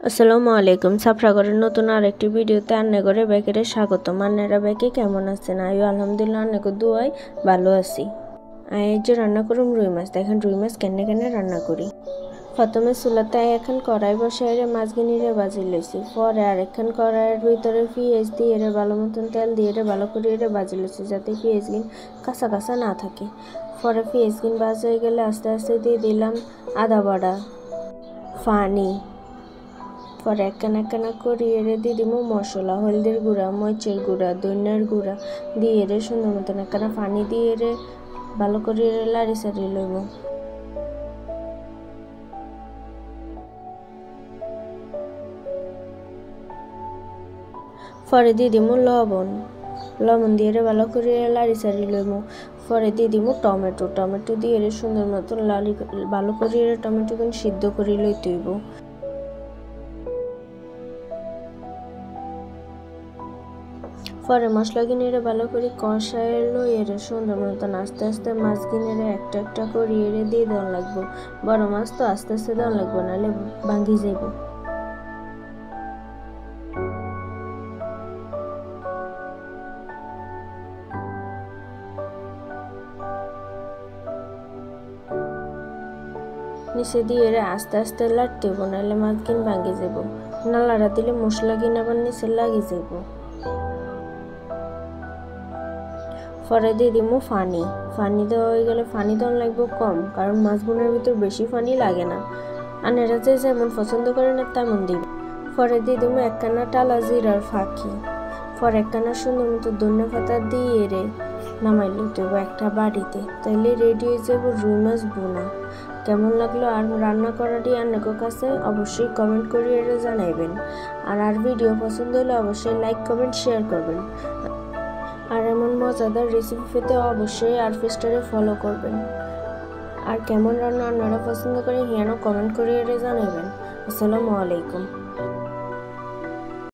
আসসালামু আলাইকুম। সাফরাগরের নতুন আরেকটি ভিডিওতে আন্নাগরে ব্যাকেরে স্বাগতম। আন্নারা ব্যাকে কেমন আছেন? আয়ু আলহামদুলিল্লাহ আন্নাকে দুয়াই ভালো আছি। এই যে রান্না করুম রুই মাছ। দেখেন রুই মাছ কেনে কেনে রান্না করি। প্রথমে চুলাতে এখন কড়াই বসাই মাছ গিনিরে বাজি লইছি। পরে আরেকখান কড়াইয়ের ভিতরে পেঁয়াজ দিয়ে ভালো মতন তেল দিয়ে ভালো করে বাজি লইছি, যাতে পেঁয়াজ গিন কাঁচা কাঁচা না থাকে। পরে পেঁয়াজ গিন ভাজা হয়ে গেলে আস্তে আস্তে দিয়ে দিলাম আদা বাটা, পানি। পরে একখানা করিয়ে দিয়ে দিব মশলা, হলদির গুঁড়া, মরিচের গুঁড়া, ধনিয়ার গুঁড়া দিয়ে সুন্দর মতন একখানা পানি দিয়ে ভালো করে লাড়ি সারিয়ে লইব। পরে দিয়ে দিব লবণ দিয়ে ভালো করে লাড়ি সারিয়ে লইব। পরে দিয়ে দিব টমেটো দিয়ে সুন্দর মতন ভালো করে টমেটো সিদ্ধ করে লইতে হইব। পরে মশলা গিনেরে ভালো করে কষায় লইয়ে সুন্দর মতন আস্তে আস্তে মাছ গিনেরে একটা একটা করিয়ে দিয়ে দেওয়া লাগবো। বড় মাছ তো আস্তে আস্তে দেওয়া লাগবো, নাহলে ভাঙ্গি যাইব। নিচে দিয়ে আস্তে আস্তে লাড়তে হইব, নাহলে মাছ গিন ভাঙ্গি যাব। না লাড়া দিলে মশলা গিন আবার নিচে লাগি যাব। পরে দিয়ে দিব পানি দেওয়া হয়ে গেলে পানি দেওয়া লাগবে কম, কারণ মাছ বোনার ভিতর বেশি পানি লাগে না। আনেরা যে যেমন পছন্দ করে না তেমন দিব। পরে দিয়ে দিব একখানা টালা জিরার ফাঁকি। পরে একখানা সুন্দর মতো ধনিয়া পাতা দিয়ে নামাই লইতে হবে একটা বাড়িতে। তাইলে রেডি হয়ে যাব রুই মাছ বোনা। কেমন লাগলো আর রান্না করাটি আপনাদের কাছে অবশ্যই কমেন্ট করিয়ে জানাইবেন। আর ভিডিও পছন্দ হলে অবশ্যই লাইক কমেন্ট শেয়ার করবেন। আর এমন মজাদার রেসিপি পেতে অবশ্যই আর পেজটারে ফলো করবেন। আর কেমন রান্না আপনারা পছন্দ করেন হিয়ানো কমেন্ট করিয়ে জানাবেন। আসসালামু আলাইকুম।